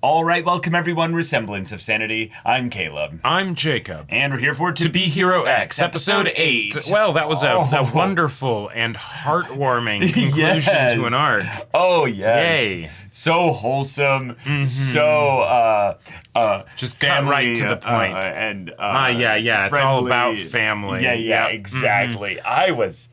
All right, welcome everyone, Semblance of Sanity. I'm Caleb. I'm Jacob. And we're here for To Be Hero X, episode 8. Well, that was a wonderful and heartwarming conclusion to an arc. Oh, yes. Yay. So wholesome, so, just family, cut right to the point. Yeah, it's all about family. Yeah, exactly. I was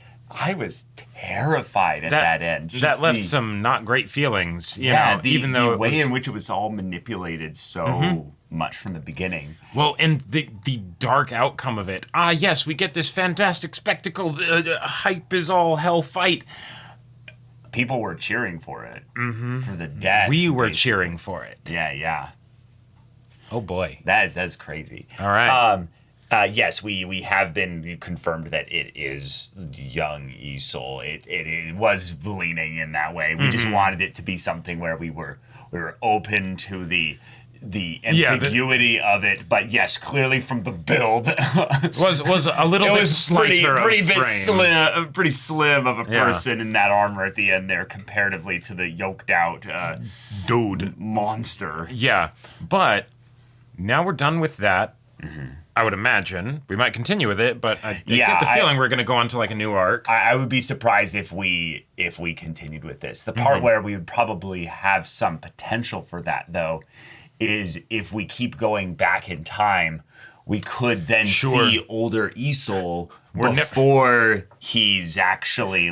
terrified at that end. That left some not great feelings, even though the way in which it was all manipulated so much from the beginning. Well, and the dark outcome of it. Yes, we get this fantastic spectacle. The hype is all hell fight. People were cheering for it, for the death. We were cheering for it. Yeah. Oh boy, that's crazy. All right. Yes, we have been confirmed that it is young Isol. It was leaning in that way. We just wanted it to be something where we were open to the ambiguity of it. But yes, clearly from the build, was a little bit slighter pretty slim of a person in that armor at the end there, comparatively to the yoked out dude monster. Yeah, but now we're done with that. I would imagine we might continue with it, but I get the feeling we're going to go on to like a new arc. I would be surprised if we continued with this. The part where we would probably have some potential for that, though, is if we keep going back in time, we could then see older Isol before he's actually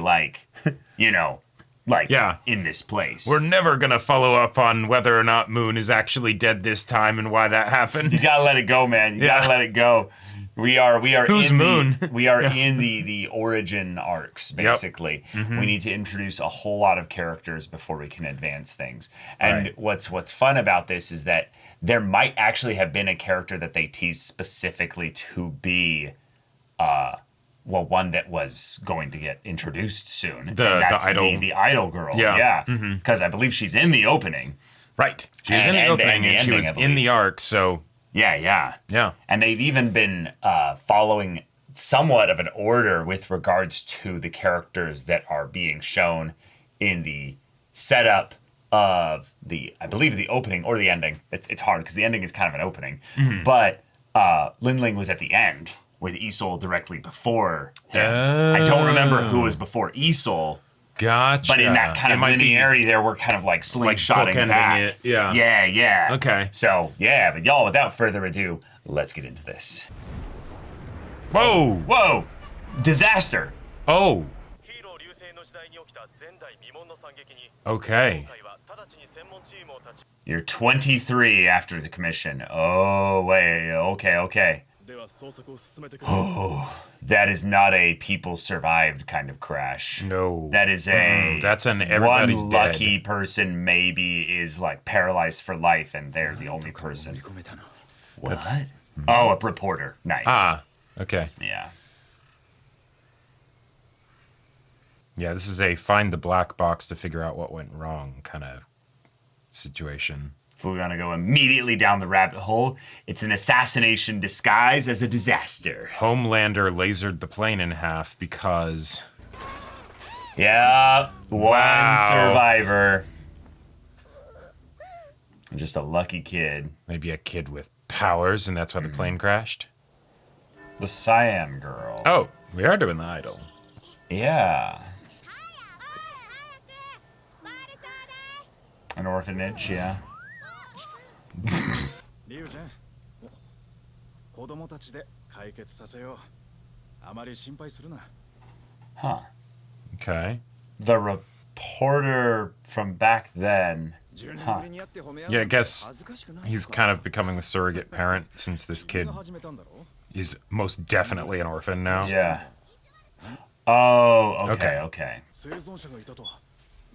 in this place. We're never gonna follow up on whether or not Moon is actually dead this time and why that happened. You gotta let it go, man. You gotta let it go. We are Who's in Moon? We are in the origin arcs, basically. We need to introduce a whole lot of characters before we can advance things. And what's fun about this is that there might actually have been a character that they teased specifically to be one that was going to get introduced soon. The idol. The idol girl. Yeah. Because I believe she's in the opening. Right. She's in the opening and she was in the arc, so... Yeah. And they've even been following somewhat of an order with regards to the characters that are being shown in the setup of I believe the opening or the ending. It's hard because the ending is kind of an opening. But Linling was at the end, with Isol directly before him. I don't remember who was before Isol. Gotcha. But in that kind of linearity there, we're kind of like slingshotting back. It. Yeah. Yeah. Okay. So, but y'all, without further ado, let's get into this. Whoa! Disaster! Oh. Okay. You're 23 after the commission. Oh, wait, okay. Oh, that is not a people survived kind of crash. No. That is that's an everybody's one lucky person maybe is like paralyzed for life and they're the only person. What? Oh, a reporter. Nice. Okay. Yeah. Yeah, this is a find the black box to figure out what went wrong kind of situation. If we're gonna go immediately down the rabbit hole, it's an assassination disguised as a disaster. Homelander lasered the plane in half because... Yeah, one survivor. Just a lucky kid. Maybe a kid with powers, and that's why the plane crashed? The Cyan girl. Oh, we are doing the idol. Yeah. An orphanage, yeah. Huh. Okay. The reporter from back then. Huh. Yeah, I guess he's kind of becoming the surrogate parent since this kid is most definitely an orphan now. Yeah. Oh, okay.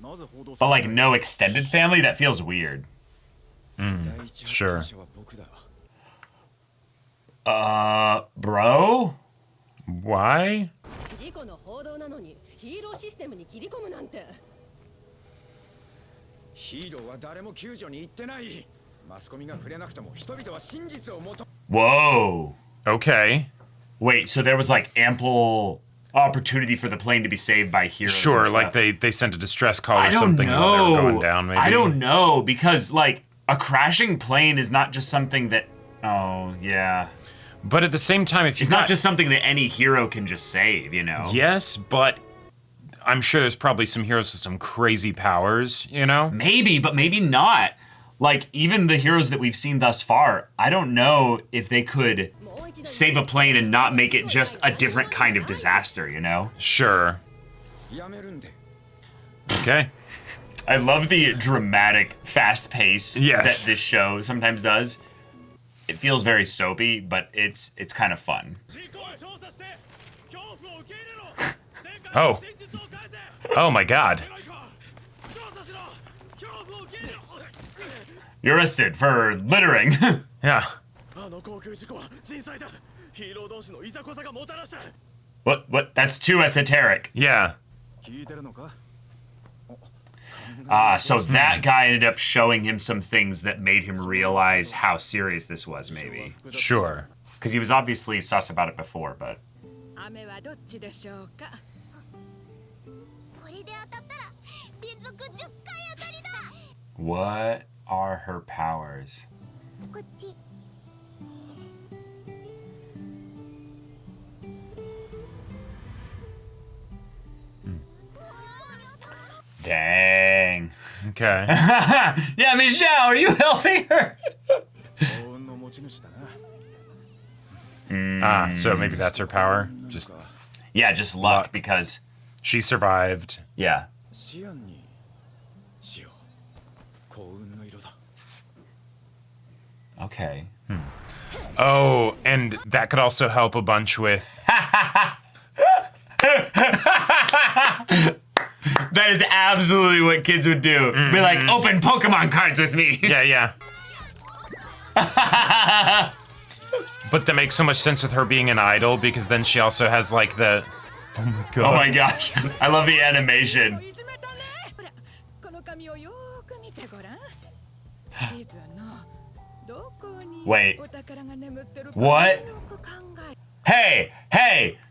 But like no extended family? That feels weird. Sure. Bro? Why? Whoa. Okay. Wait, so there was like ample opportunity for the plane to be saved by heroes. Sure, like they sent a distress call or something while they were going down, maybe. I don't know, because like A crashing plane is not just something that... Oh, yeah. But at the same time, if you It's not just something that any hero can just save, you know? Yes, but I'm sure there's probably some heroes with some crazy powers, you know? Maybe, but maybe not. Like, even the heroes that we've seen thus far, I don't know if they could save a plane and not make it just a different kind of disaster, you know? Sure. Okay. I love the dramatic, fast pace that this show sometimes does. It feels very soapy, but it's kind of fun. Oh. Oh my god. You're arrested for littering. Yeah. What? That's too esoteric. Yeah. So that guy ended up showing him some things that made him realize how serious this was, maybe. Sure. Because he was obviously sus about it before, but... What are her powers? Dang. Okay. Yeah, Michelle, are you helping her? So maybe that's her power? Just Yeah, just luck, because... she survived. Yeah. Okay. Oh, and that could also help a bunch with... That is absolutely what kids would do. Be like, open Pokemon cards with me. Yeah, yeah. But that makes so much sense with her being an idol, because then she also has like the... Oh my god. Oh my gosh. I love the animation. Wait. What? Hey,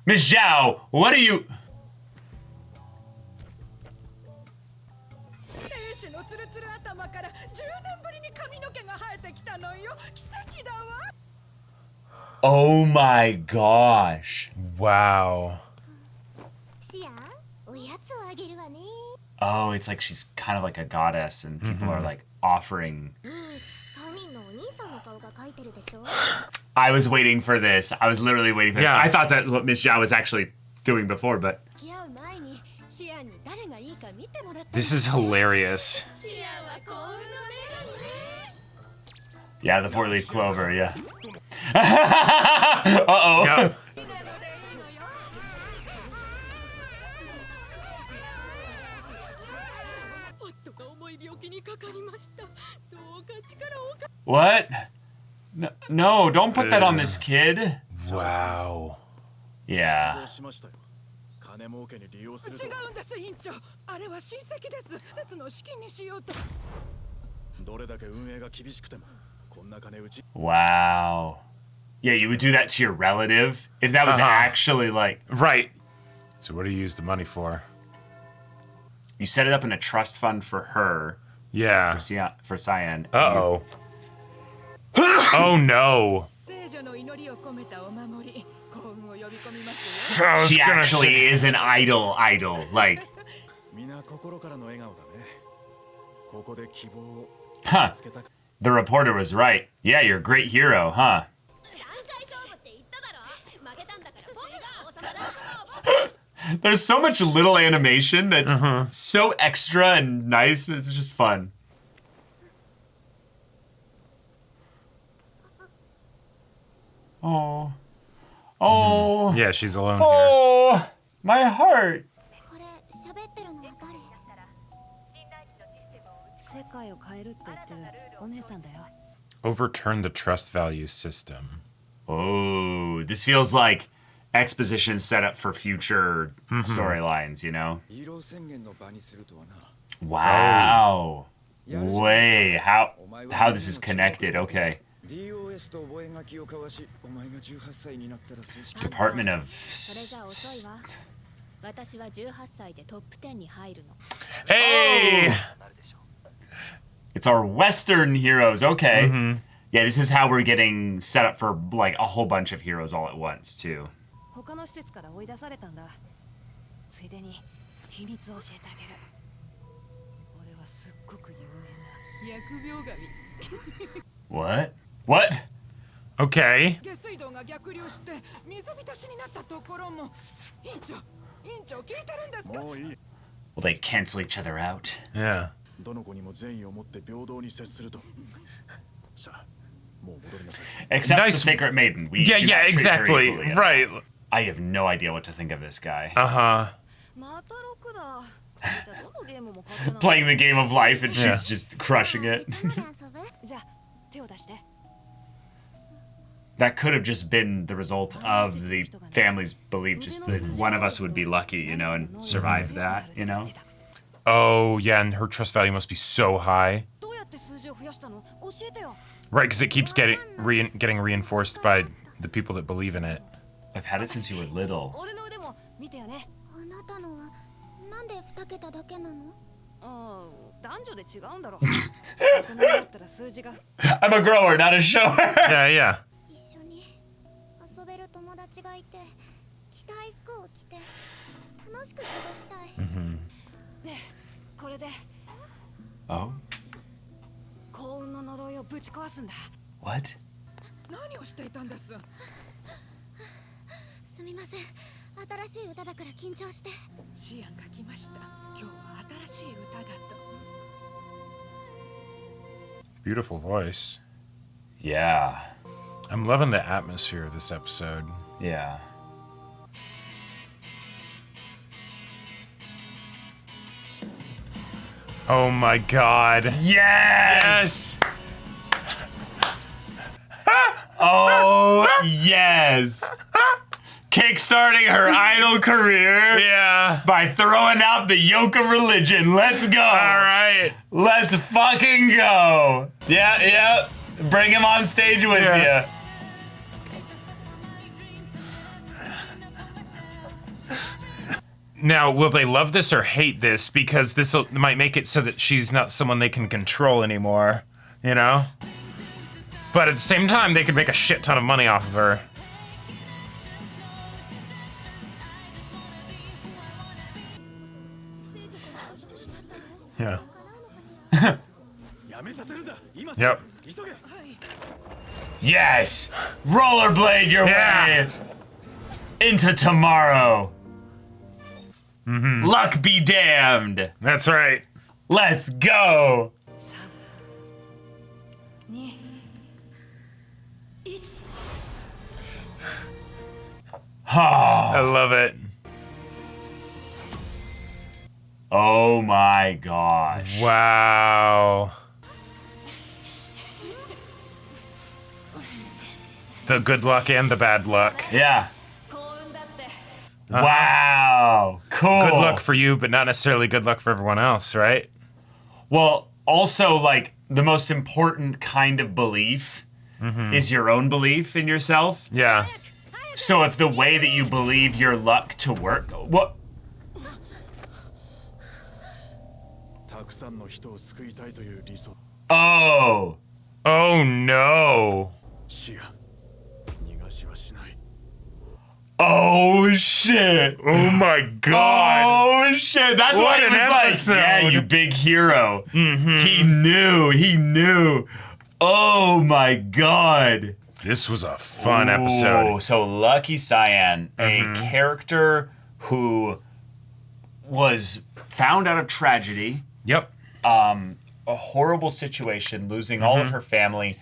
Miss Zhao, what are you... Oh my gosh. Wow. Oh, it's like she's kind of like a goddess and people are like offering. I was waiting for this. I was literally waiting for this. I thought that what Miss Zhao was actually doing before, but... This is hilarious. Yeah, the four-leaf clover, yeah. Uh-oh. Yep. What? No, don't put that on this kid. Wow. Yeah. Wow. Yeah, you would do that to your relative if that was actually like... Right. So what do you use the money for? You set it up in a trust fund for her. Yeah. For Cyan. Uh-oh. Oh no. She actually is an idol, like... Huh. The reporter was right. Yeah, you're a great hero, huh? There's so much little animation that's so extra and nice. It's just fun. Oh. Oh. Yeah, she's alone here. My heart. Overturn the trust value system. Oh, this feels like exposition set up for future storylines, you know? Wow. Way, how this is connected, okay. Department of... Hey! It's our Western heroes. Okay. Yeah, this is how we're getting set up for like a whole bunch of heroes all at once too. 他の施設から追い出されたんだ。ついでに秘密を教えてあげる。俺はすっごく有名な疫病神。What? What? Okay. 下水道が逆流して水浸しになったところも院長聞いてるんですか？ Will they cancel each other out? Yeah. どの子にも善意を持って平等に接すると。さあ、もう戻りなさい。 Except the Nice. Sacred Maiden. We Yeah, do yeah, not treat her exactly. equally at all. Right. I have no idea what to think of this guy. Uh-huh. また6だ。じゃあどのゲームも勝手なの。 Playing the game of life and she's Yeah. just crushing it. じゃあ手を出して。 That could have just been the result of the family's belief, just that one of us would be lucky, you know, and survive that, you know? Oh, yeah, and her trust value must be so high. どうやって数字を増やしたの？教えてよ。 Right, because it keeps getting reinforced by the people that believe in it. I've had it since you were little. 俺の腕も見てよね。あなたのはなんで2桁だけなの？男女で違うんだろ。大人になったら数字が。 I'm a grower, not a shower. Yeah, yeah. 一緒に遊べる友達がいて着たい服を着て楽しく過ごしたい。ねえ、これで Oh? 幸運の呪いをぶち壊すんだ。 What? 何をしていたんです？すみません。新しい歌だから緊張して。シアンが来ました。今日は新しい歌だと。 Beautiful voice. Yeah. I'm loving the atmosphere of this episode. Yeah. Oh my god. Yes! Oh, yes! Kickstarting her idol career Yeah. by throwing out the yoke of religion. Let's go! Alright. Let's fucking go! Yeah. Bring him on stage with Yeah. you. Now, will they love this or hate this? Because this might make it so that she's not someone they can control anymore, you know? But at the same time, they could make a shit ton of money off of her. Yeah. やめさせるんだ。今す Yep. ぐ急げ。 Yes! Rollerblade your Yeah. way into tomorrow. Luck be damned. That's right. Let's go. 2、1。 I love it. Oh my gosh. Wow. The good luck and the bad luck. Yeah. 幸運だって。 Wow. Cool. Good luck for you, but not necessarily good luck for everyone else, right? Well, also, like, the most important kind of belief is your own belief in yourself. Yeah. So if the way that you believe your luck to work, what? たくさんの人を救いたいという理想。 Oh. Oh no. シアン、逃がしはしない。 Oh shit. Oh my god. Oh shit. That's What why it an was like, episode. yeah, you big hero. He knew. Oh my god. This was a fun Oh, episode. so Lucky Cyan, a character who was found out of tragedy, Yep. a horrible situation, losing all of her family.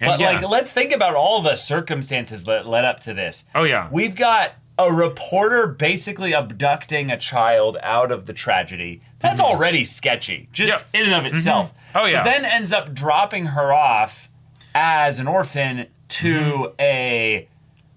And But yeah. like, let's think about all the circumstances that led up to this. Oh yeah. We've got a reporter basically abducting a child out of the tragedy. That's already sketchy, just Yep. in and of itself. Oh, yeah. But then ends up dropping her off as an orphan to a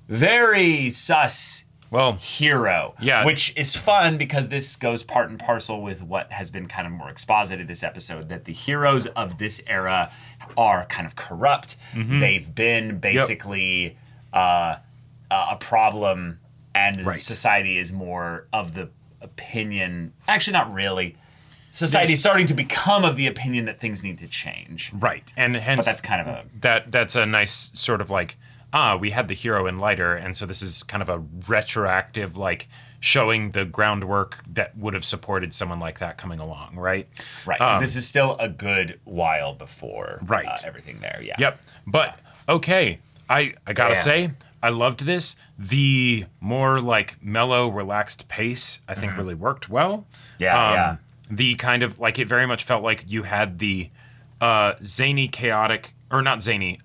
very sus Well, hero. Yeah. Which is fun because this goes part and parcel with what has been kind of more exposited this episode, that the heroes of this era are kind of corrupt. They've been basically a problem, and Right. society is more of the opinion. Actually, not really. society's starting to become of the opinion that things need to change. Right, and hence But that's kind of a that's a nice sort of like, we had the hero in lighter, and so this is kind of a retroactive, like, showing the groundwork that would have supported someone like that coming along, right? right. Because this is still a good while before Right. everything there. Yeah. Yep. But okay, I gotta say, I loved this. The more like mellow, relaxed pace, I think really worked well. Yeah. The kind of like, it very much felt like you had the zany, chaotic, or not zany,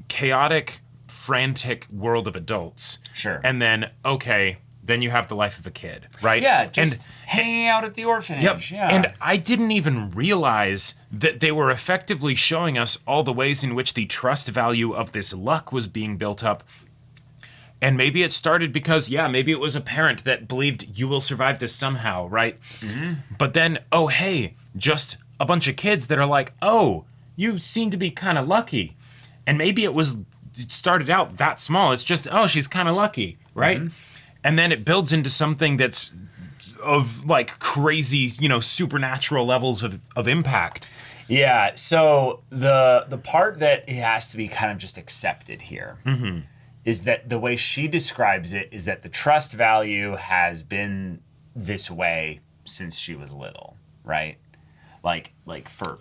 chaotic, frantic world of adults. Sure. And then, okay, then you have the life of a kid, right? Yeah. Just hanging out at the orphanage. Yep. Yeah. And I didn't even realize that they were effectively showing us all the ways in which the trust value of this luck was being built up. And maybe it started because, maybe it was a parent that believed you will survive this somehow, right? Mm-hmm. But then, oh, hey, just a bunch of kids that are like, oh, you seem to be kind of lucky. And maybe it started out that small. It's just, oh, she's kind of lucky, right? Mm-hmm. And then it builds into something that's of like crazy, supernatural levels of impact. Yeah. So the part that it has to be kind of just accepted here is that the way she describes it is that the trust value has been this way since she was little, right? Like for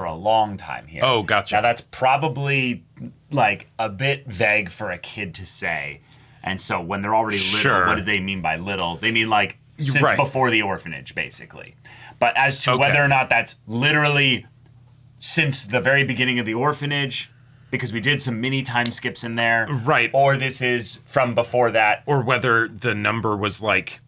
a long time here. Oh, gotcha. Now that's probably like a bit vague for a kid to say. And so when they're already little, Sure. what do they mean by little? They mean like since Right. before the orphanage, basically. But as to Okay. whether or not that's literally since the very beginning of the orphanage, because we did some mini time skips in there. Right. Or this is from before that. Or whether the number was like,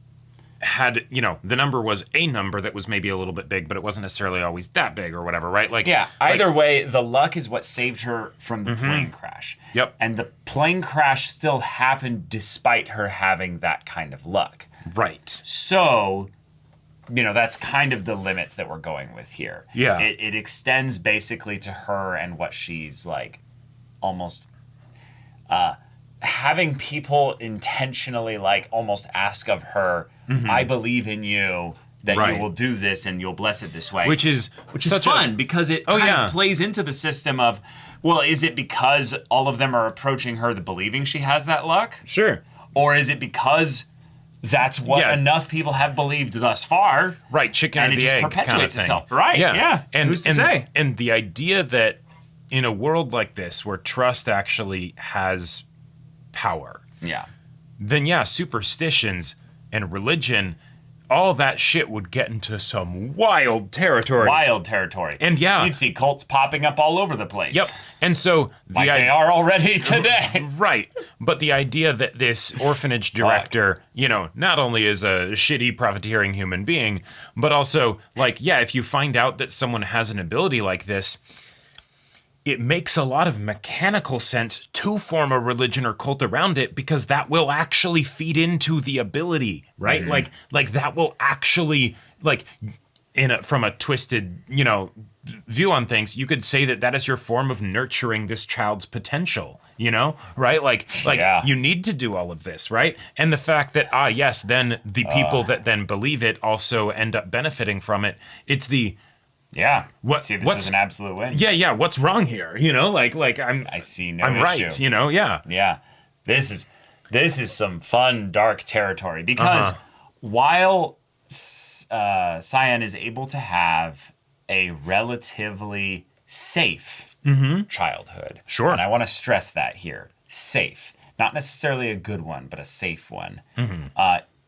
the number was a number that was maybe a little bit big, but it wasn't necessarily always that big or whatever, right? Like, Yeah, either way, the luck is what saved her from the plane crash. Yep. And the plane crash still happened despite her having that kind of luck. Right. So, that's kind of the limits that we're going with here. Yeah. It extends basically to her and what she's like almost having people intentionally like almost ask of her, I believe in you, that Right. you will do this and you'll bless it this way. Which is Such fun because it kind of plays into the system of, well, is it because all of them are approaching her believing she has that luck? Sure. Or is it because that's what enough people have believed thus far? Right, chicken And and it the just egg perpetuates kind of thing. itself. Right, yeah. And, Who's to say? And the idea that in a world like this where trust actually has power, Yeah. then superstitions and religion, all that shit would get into some wild territory. Wild territory. And you'd see cults popping up all over the place. Yep. And so Like they are already today. Right. But the idea that this orphanage director, not only is a shitty profiteering human being, but also like, if you find out that someone has an ability like this, it makes a lot of mechanical sense to form a religion or cult around it, because that will actually feed into the ability, right? Mm-hmm. Like that will actually, like, from a twisted, view on things, you could say that is your form of nurturing this child's potential, right? Like you need to do all of this, right? And the fact that, then the people that then believe it also end up benefiting from it. It's the, yeah. See, this is an absolute win. yeah. What's wrong here? I see no I'm issue. right. Yeah. Yeah. This is some fun, dark territory because while Cyan is able to have a relatively safe childhood. Sure. And I want to stress that here. Safe. Not necessarily a good one, but a safe one.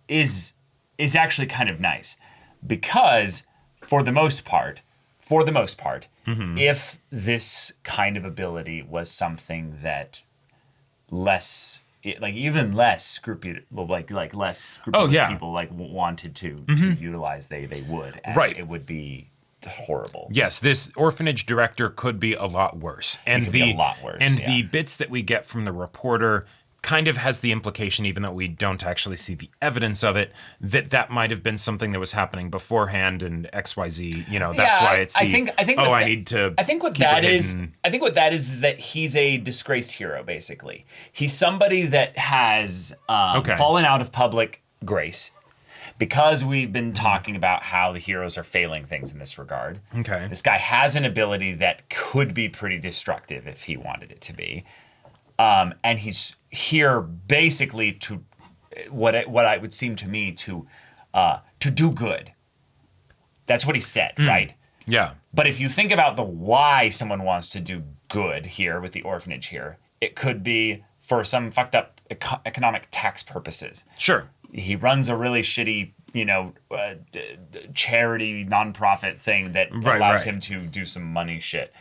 Is actually kind of nice. Because for the most part, if this kind of ability was something that even less scrupulous, less scrupulous people wanted to utilize, they would. And Right. It would be horrible. Yes, this orphanage director could be a lot worse. And could be a lot worse, And yeah. the bits that we get from the reporter kind of has the implication, even though we don't actually see the evidence of it, that might have been something that was happening beforehand and XYZ, that's why it's I think I need to I think what keep that it is hidden. I think what that is that he's a disgraced hero, basically. He's somebody that has fallen out of public grace because we've been talking about how the heroes are failing things in this regard. Okay. This guy has an ability that could be pretty destructive if he wanted it to be. And he's here basically to what I would seem to me to do good. That's what he said, right? Yeah. But if you think about the why someone wants to do good here with the orphanage here, it could be for some fucked up economic tax purposes. Sure. He runs a really shitty, charity nonprofit thing that allows him to do some money shit.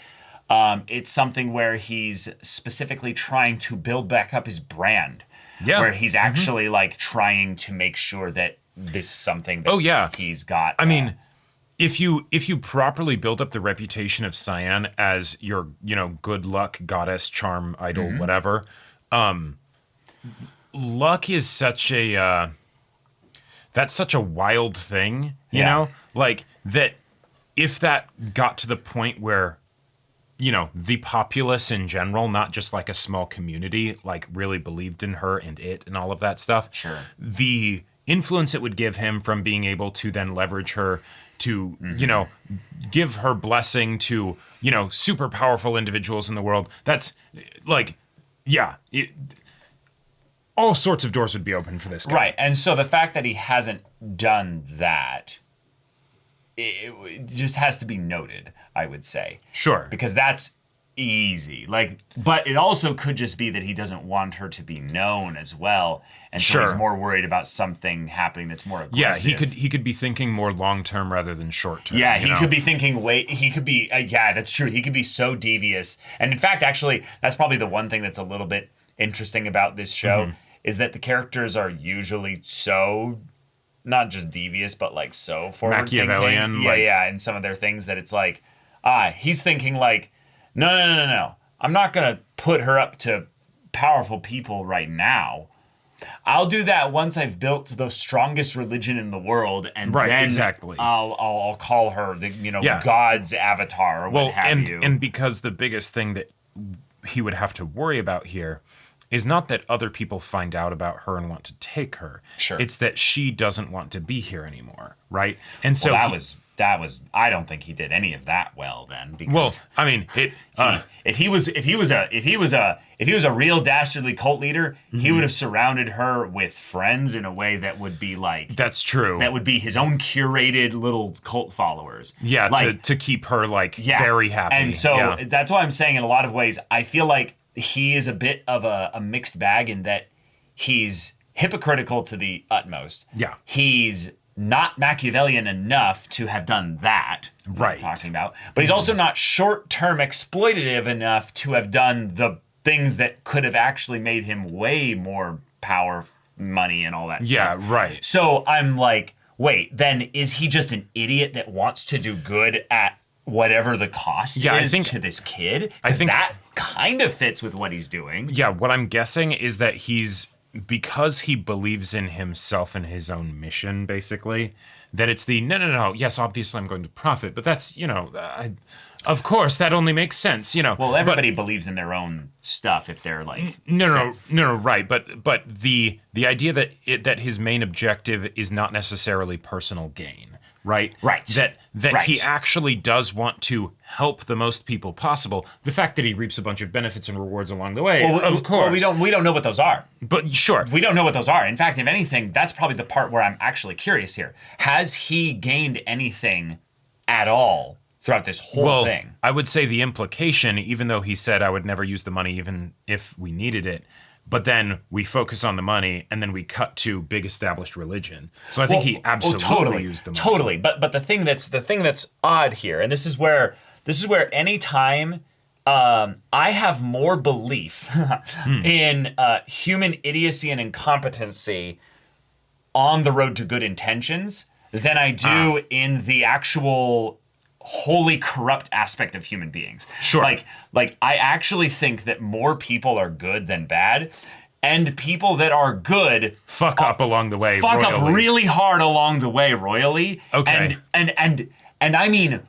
It's something where he's specifically trying to build back up his brand. Yeah. Where he's actually like trying to make sure that this is something that he's got. I mean, if you properly build up the reputation of Cyan as your, good luck goddess, charm idol, whatever, luck is such a that's such a wild thing, you know? Like that if that got to the point where the populace in general, not just like a small community, like really believed in her and it and all of that stuff. Sure. The influence it would give him from being able to then leverage her to, give her blessing to, super powerful individuals in the world. That's like, all sorts of doors would be open for this guy. Right. And so the fact that he hasn't done that, it just has to be noted, I would say. Sure. Because that's easy. But it also could just be that he doesn't want her to be known as well. And so he's more worried about something happening that's more aggressive. Yeah, he could be thinking more long term rather than short term. Yeah, he could be thinking, that's true. He could be so devious. And in fact, actually, that's probably the one thing that's a little bit interesting about this show is that the characters are usually so not just devious, but like so forward Machiavellian. Thinking. Yeah, and some of their things that it's like, he's thinking like, no. I'm not going to put her up to powerful people right now. I'll do that once I've built the strongest religion in the world, and then exactly. I'll call her the God's avatar or what have you. And because the biggest thing that he would have to worry about here is not that other people find out about her and want to take her. Sure. It's that she doesn't want to be here anymore, right? And so that was I don't think he did any of that well then, because if he was a real dastardly cult leader, he would have surrounded her with friends in a way that would be like, that's true. That would be his own curated little cult followers. Yeah, to keep her very happy. And so that's why I'm saying in a lot of ways I feel like he is a bit of a mixed bag in that he's hypocritical to the utmost. Yeah. He's not Machiavellian enough to have done that, right? I'm talking about, but he's also not short-term exploitative enough to have done the things that could have actually made him way more power, money, and all that stuff. Yeah, right. So I'm like, wait, then is he just an idiot that wants to do good at whatever the cost is to this kid? I think that kind of fits with what he's doing. Yeah, what I'm guessing is that because he believes in himself and his own mission, basically, that it's no, yes, obviously I'm going to profit, but that's, of course, that only makes sense, Well, everybody believes in their own stuff if they're like... No, right, but the idea that his main objective is not necessarily personal gain. Right. That he actually does want to help the most people possible. The fact that he reaps a bunch of benefits and rewards along the way, of course. Well, we don't know what those are. But sure, we don't know what those are. In fact, if anything, that's probably the part where I'm actually curious here. Has he gained anything at all throughout this whole thing? I would say the implication, even though he said I would never use the money even if we needed it. But then we focus on the money, and then we cut to big established religion. So I think he absolutely used the money. Totally. But the thing that's odd here, and this is where any time I have more belief in human idiocy and incompetency on the road to good intentions than I do in the actual wholly corrupt aspect of human beings. Sure. Like I actually think that more people are good than bad, and people that are good fuck up along the way. Fuck up really hard along the way royally. Okay. And I mean,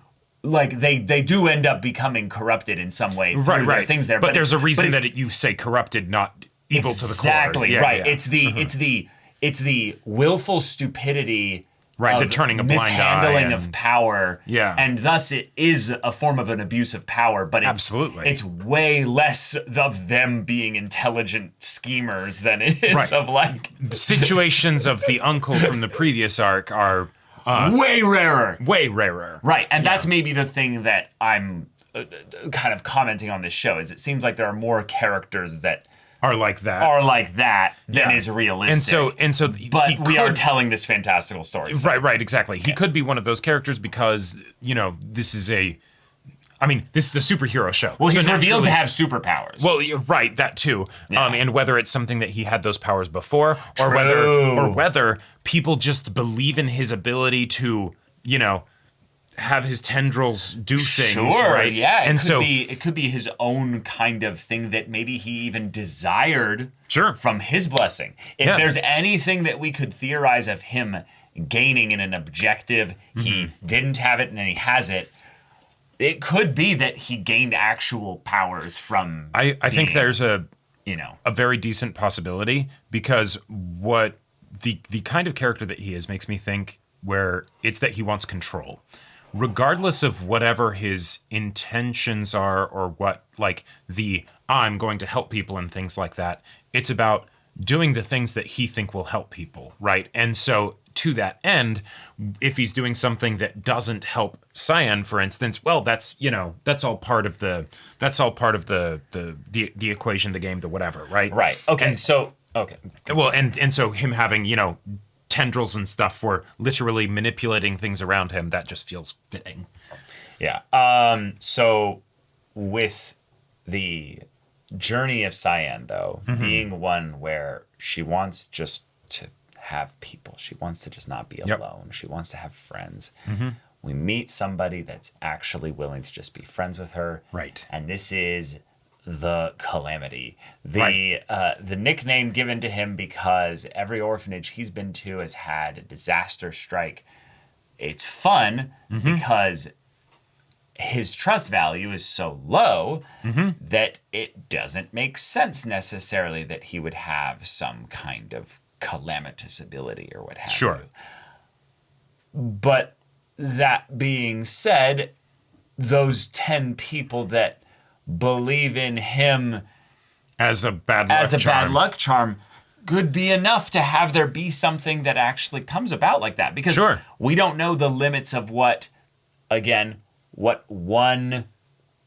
like they do end up becoming corrupted in some way through their things there. But there's a reason that you say corrupted, not evil to the core. Exactly, right. Yeah. it's the willful stupidity, right? of The turning a blind eye, mishandling of power, Yeah. and thus it is a form of an abuse of power. But Absolutely. it's way less of them being intelligent schemers than it is Right. of like The situations of the uncle from the previous arc are way rarer. way rarer. Right, and that's maybe the thing that I'm kind of commenting on this show is it seems like there are more characters that Are like that. than Yeah. is realistic. And so but he we are could- telling this fantastical story. So. Right, exactly. He could be one of those characters because, this is a superhero show. Well, he's So revealed to naturally- have superpowers. Well, you're right, that too. Yeah. And whether it's something that he had those powers before, or True. whether people just believe in his ability to, have his tendrils do things. Sure, right? yeah. And it could be his own kind of thing that maybe he even desired Sure. from his blessing. If Yeah. there's anything that we could theorize of him gaining in an objective, he Mm-hmm. didn't have it and then he has it. It could be that he gained actual powers from. I think being, there's a very decent possibility because what the kind of character that he is makes me think where it's that he wants control. Regardless of whatever his intentions are or what, like, I'm going to help people and things like that, it's about doing the things that he think will help people, right? And so to that end, if he's doing something that doesn't help Cyan, for instance, well, that's all part of the equation, the game, the whatever, right? Right. Okay. Okay. Well, and so him having, tendrils and stuff for literally manipulating things around him, that just feels fitting. Yeah. So with the journey of Cyan, though, being one where she wants just to have people, she wants to just not be alone, she wants to have friends. We meet somebody that's actually willing to just be friends with her. Right. And this is the Calamity, the nickname given to him because every orphanage he's been to has had a disaster strike. It's fun because his trust value is so low that it doesn't make sense necessarily that he would have some kind of calamitous ability or what have Sure. you. But that being said, those 10 people that believe in him As a bad luck charm could be enough to have there be something that actually comes about like that, because Sure. we don't know the limits of what one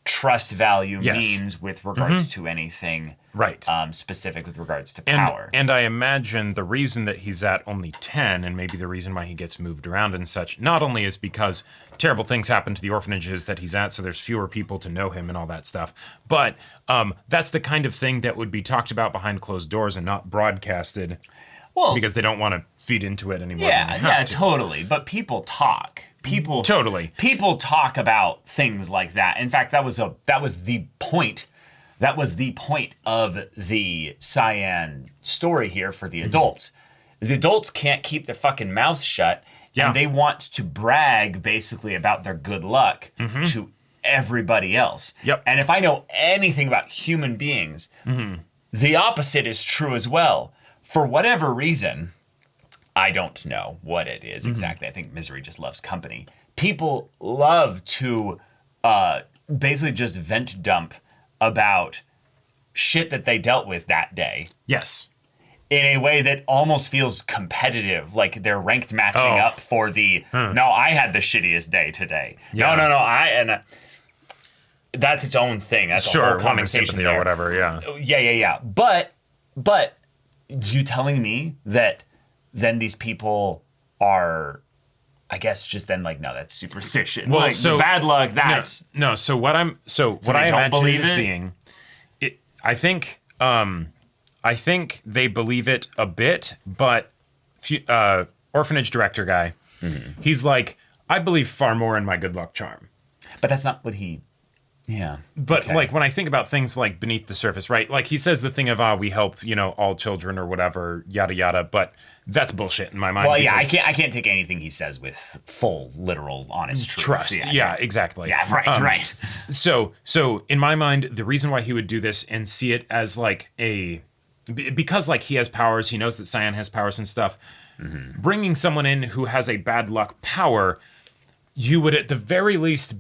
trust value Yes. means with regards to anything Right. specific with regards to power. And I imagine the reason that he's at only 10, and maybe the reason why he gets moved around and such, not only is because terrible things happen to the orphanages that he's at, so there's fewer people to know him and all that stuff, but that's the kind of thing that would be talked about behind closed doors and not broadcasted because they don't want to feed into it anymore. than they have to. Totally. But people talk. People talk about things like that. In fact, that was the point. That was the point of the Cyan story here for the adults. The adults can't keep their fucking mouths shut, and they want to brag basically about their good luck to everybody else. Yep. And if I know anything about human beings, the opposite is true as well. For whatever reason, I don't know what it is exactly. I think misery just loves company. People love to basically just vent dump about shit that they dealt with that day. Yes. In a way that almost feels competitive, like they're ranked matching up for the, no, I had the shittiest day today. Yeah. No, that's its own thing. That's a whole conversation sympathy there. or whatever, yeah. Yeah. But you telling me that then these people are, I guess, just then like, no, that's superstition. Well, like, so bad luck. That's no. So what I they imagine don't it believe as it? being, I think they believe it a bit, but orphanage director guy, he's like, I believe far more in my good luck charm. But that's not what he. Yeah. But okay. like when I think about things like beneath the surface, right? Like he says the thing of we help, all children or whatever, yada yada, but that's bullshit in my mind. Well, yeah, I can't take anything he says with full, literal, honest truth. Trust. Yeah, exactly. Yeah, right. So in my mind, the reason why he would do this and see it as like a because like he has powers, he knows that Cyan has powers and stuff. Bringing someone in who has a bad luck power, you would at the very least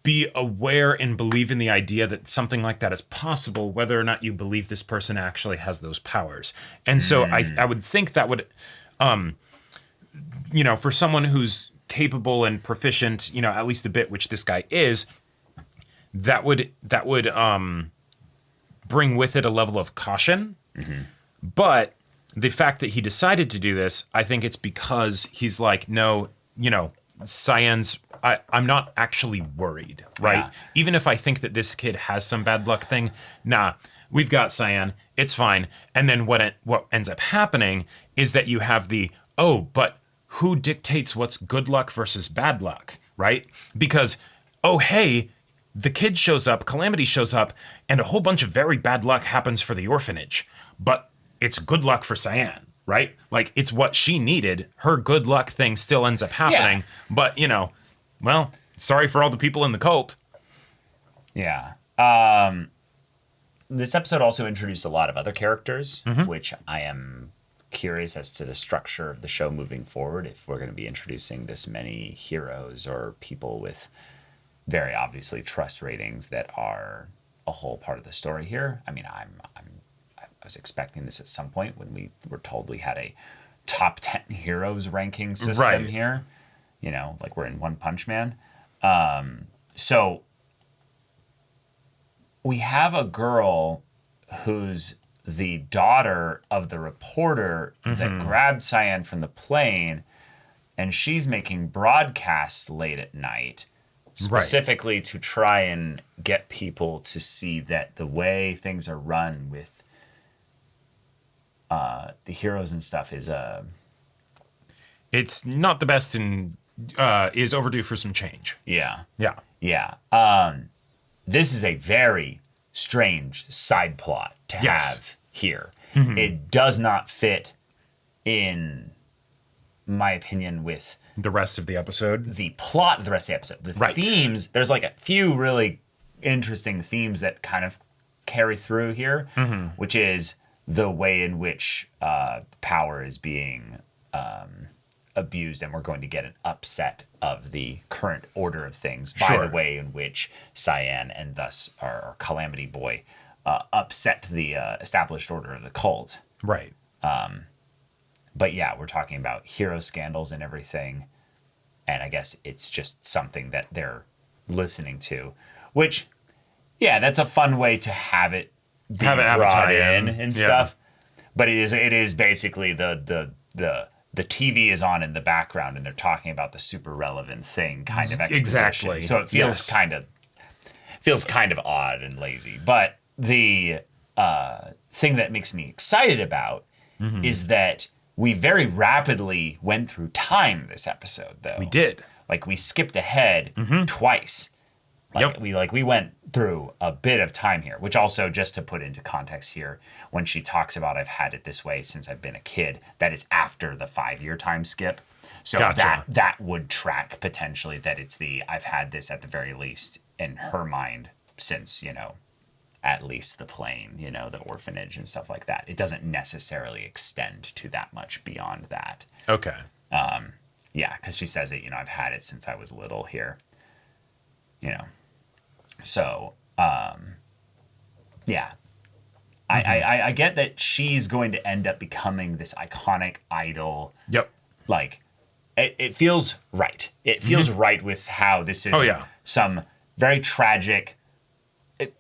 be aware and believe in the idea that something like that is possible, whether or not you believe this person actually has those powers. And so I would think that would, for someone who's capable and proficient, at least a bit, which this guy is, that would bring with it a level of caution. But the fact that he decided to do this, I think it's because he's like, no, Cyan's, I'm not actually worried, right? Yeah. Even if I think that this kid has some bad luck thing, nah, we've got Cyan, it's fine. And then what ends up happening is that you have but who dictates what's good luck versus bad luck, right? Because, hey, the kid shows up, Calamity shows up, and a whole bunch of very bad luck happens for the orphanage. But it's good luck for Cyan, right? Like, it's what she needed. Her good luck thing still ends up happening. Yeah. But, sorry for all the people in the cult. Yeah. This episode also introduced a lot of other characters, which I am curious as to the structure of the show moving forward, if we're going to be introducing this many heroes or people with very obviously trust ratings that are a whole part of the story here. I mean, I was expecting this at some point when we were told we had a top 10 heroes ranking system here. Like we're in One Punch Man. So we have a girl who's the daughter of the reporter that grabbed Cyan from the plane, and she's making broadcasts late at night, specifically to try and get people to see that the way things are run with the heroes and stuff is it's not the best and is overdue for some change. Yeah. This is a very strange side plot to have here. It does not fit, in my opinion, with the rest of the episode. The plot of the rest of the episode. The themes, there's like a few really interesting themes that kind of carry through here, which is the way in which power is being abused, and we're going to get an upset of the current order of things by the way in which Cyan and thus our Calamity Boy upset the established order of the cult. Right. But yeah, we're talking about hero scandals and everything, and I guess it's just something that they're listening to, which, yeah, that's a fun way to have it be brought in and stuff. But it is basically the TV is on in the background and they're talking about the super relevant thing kind of exposition. Exactly. So it feels kind of odd and lazy. But the thing that makes me excited about is that we very rapidly went through time this episode, though. We did. Like, we skipped ahead twice. We went through a bit of time here, which also, just to put into context here, when she talks about I've had it this way since I've been a kid, that is after the 5-year time skip. So that would track potentially that it's I've had this at the very least in her mind since, at least the plane, the orphanage and stuff like that. It doesn't necessarily extend to that much beyond that. Okay. Yeah, because she says it, I've had it since I was little here. So, yeah. I get that she's going to end up becoming this iconic idol. Yep. Like, it feels right. It feels right with how this is some very tragic,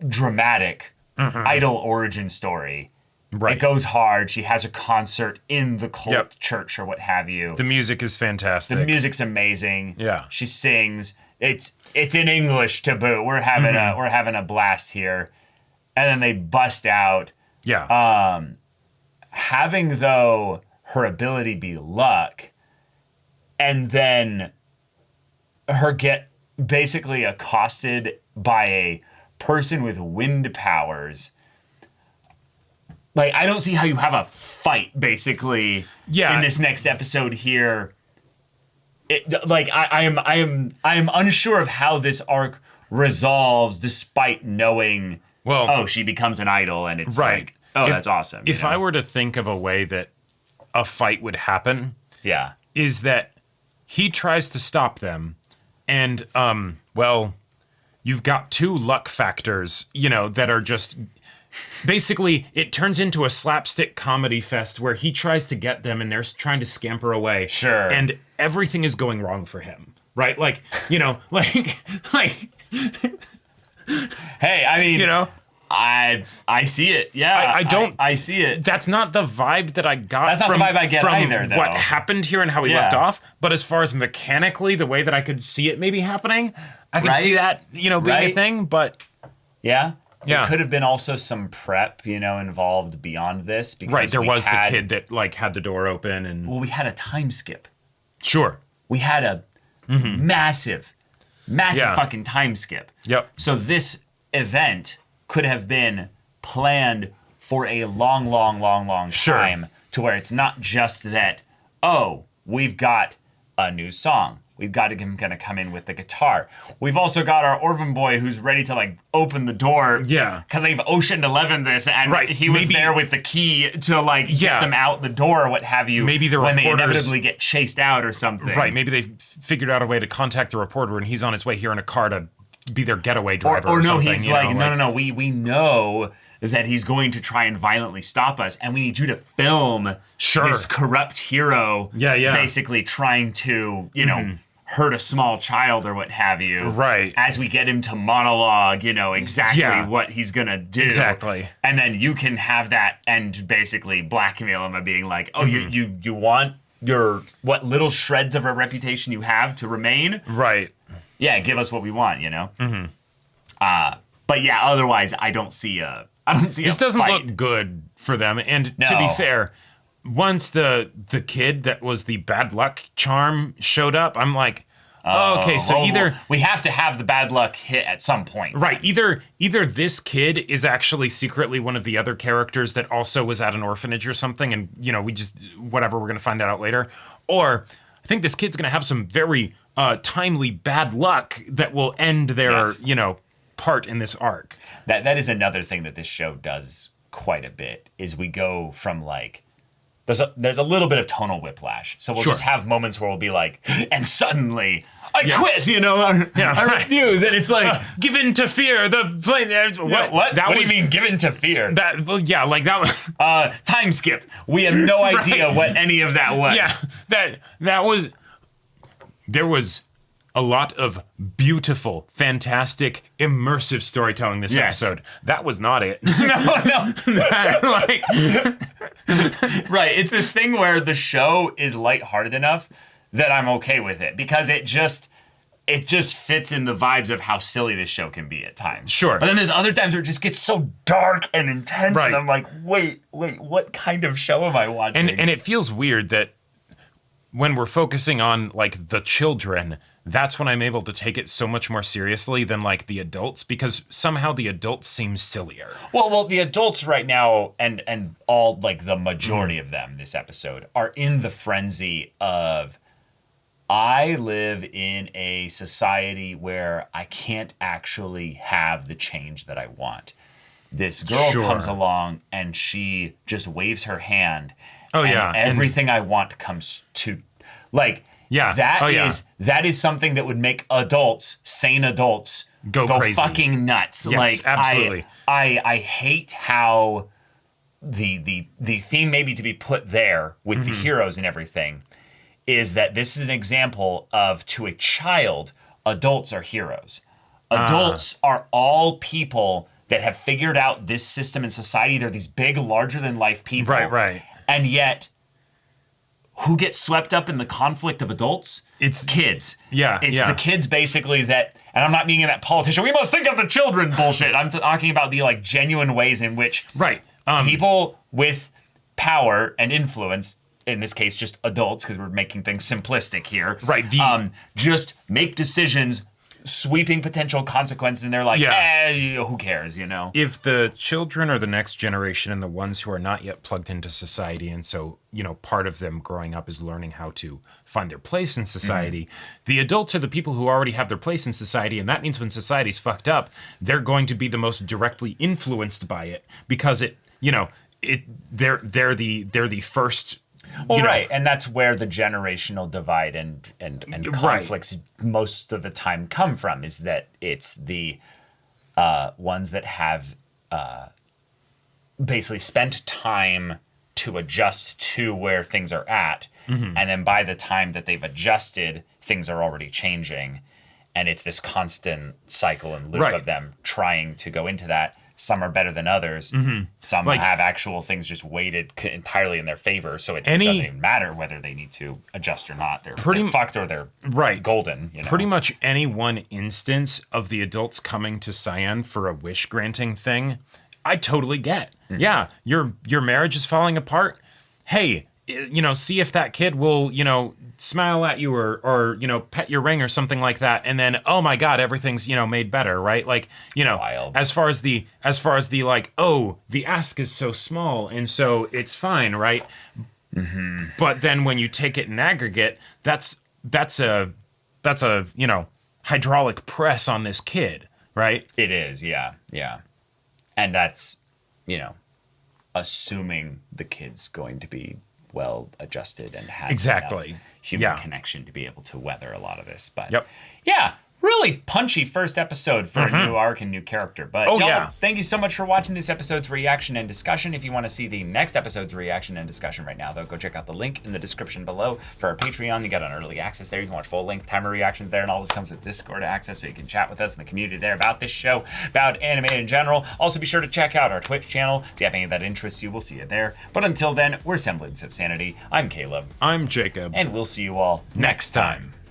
dramatic idol origin story. Right. It goes hard. She has a concert in the cult church or what have you. The music is fantastic. The music's amazing. Yeah. She sings. It's in English to boot. We're having a blast here. And then they bust out. Yeah. Having, though, her ability be luck, and then her get basically accosted by a person with wind powers. Like, I don't see how you have a fight, basically, in this next episode here. I am unsure of how this arc resolves, despite knowing, she becomes an idol, and it's like, Oh, that's awesome. If I were to think of a way that a fight would happen, yeah, is that he tries to stop them, and well, you've got two luck factors, that are just basically it turns into a slapstick comedy fest where he tries to get them and they're trying to scamper away. Sure. And everything is going wrong for him. Right? Like, like hey, I mean, I see it. Yeah, I don't. I see it. That's not the vibe that I got. That's not the vibe I get from either, though. What happened here and how he left off. But as far as mechanically, the way that I could see it maybe happening, I could see that being a thing. But yeah. There could have been also some prep, involved beyond this. Because there was the kid that had the door open and. Well, we had a time skip. Sure. We had a massive fucking time skip. Yep. So this event could have been planned for a long time to where it's not just that, we've got a new song. We've got him going to come in with the guitar. We've also got our Orphan boy who's ready to open the door. Yeah. Because they've Ocean 11 this and he was there with the key to get them out the door or what have you. Maybe the when reporters, they inevitably get chased out or something. Right. Maybe they figured out a way to contact the reporter and he's on his way here in a car to be their getaway driver. Or no, something, he's no. We know that he's going to try and violently stop us, and we need you to film this corrupt hero basically trying to, hurt a small child or what have you. Right. As we get him to monologue, exactly what he's going to do. Exactly. And then you can have that and basically blackmail him by being like, you want your, what little shreds of a reputation you have to remain? Right. Yeah, give us what we want, But yeah, otherwise, I don't see this doesn't fight. Look good for them. And to be fair, once the kid that was the bad luck charm showed up, I'm like, okay, so either we have to have the bad luck hit at some point. Right. Either this kid is actually secretly one of the other characters that also was at an orphanage or something, and we just whatever, we're gonna find that out later. Or I think this kid's gonna have some very timely bad luck that will end their part in this arc. That is another thing that this show does quite a bit, is we go from there's a little bit of tonal whiplash. So we'll just have moments where we'll be like, and suddenly I quit, I refuse. And it's like, give in to fear. What? What do you mean give in to fear? That was time skip. We have no idea what any of that was. Yeah, that was, there was a lot of beautiful, fantastic, immersive storytelling this episode. That was not it. No. Right. It's this thing where the show is lighthearted enough that I'm okay with it because it just fits in the vibes of how silly this show can be at times. Sure. But then there's other times where it just gets so dark and intense, and I'm like, wait, what kind of show am I watching? And it feels weird that when we're focusing on the children, that's when I'm able to take it so much more seriously than the adults, because somehow the adults seem sillier. Well, the adults right now and all the majority of them this episode are in the frenzy of, I live in a society where I can't actually have the change that I want. This girl comes along and she just waves her hand. Everything I want comes to that is something that would make sane adults go crazy, fucking nuts. Yes, absolutely. I hate how the theme maybe to be put there with the heroes and everything is that this is an example of, to a child, adults are heroes. Adults are all people that have figured out this system in society. They're these big, larger than life people. Right. And yet, who gets swept up in the conflict of adults? It's kids. It's the kids basically that, and I'm not meaning that politician, we must think of the children bullshit. I'm talking about the genuine ways in which people with power and influence, in this case just adults because we're making things simplistic here, just make decisions sweeping potential consequences, and they're like, who cares, If the children are the next generation and the ones who are not yet plugged into society, and so, part of them growing up is learning how to find their place in society, the adults are the people who already have their place in society, and that means when society's fucked up, they're going to be the most directly influenced by it, because it they're the first. Well, right, and that's where the generational divide and conflicts most of the time come from. Is that it's the ones that have basically spent time to adjust to where things are at, and then by the time that they've adjusted, things are already changing, and it's this constant cycle and loop of them trying to go into that. Some are better than others. Some have actual things just weighted entirely in their favor, so it doesn't even matter whether they need to adjust or not. They're fucked or they're golden. Pretty much any one instance of the adults coming to Cyan for a wish granting thing, I totally get. Yeah, your marriage is falling apart. Hey, see if that kid will, smile at you or pet your ring or something like that, and then oh my god, everything's made better, right? Like Wild. as far as the like, oh, the ask is so small and so it's fine, right? But then when you take it in aggregate, that's a hydraulic press on this kid, right? It is, yeah, and that's assuming the kid's going to be well adjusted and has enough human connection to be able to weather a lot of this. But yeah, really punchy first episode for a new arc and new character. But thank you so much for watching this episode's reaction and discussion. If you want to see the next episode's reaction and discussion right now, though, go check out the link in the description below for our Patreon. You got an early access there. You can watch full-length timer reactions there, and all this comes with Discord access, so you can chat with us in the community there about this show, about anime in general. Also, be sure to check out our Twitch channel. See if any of that interests you. We'll see you there. But until then, we're Semblance of Sanity. I'm Caleb. I'm Jacob. And we'll see you all next time.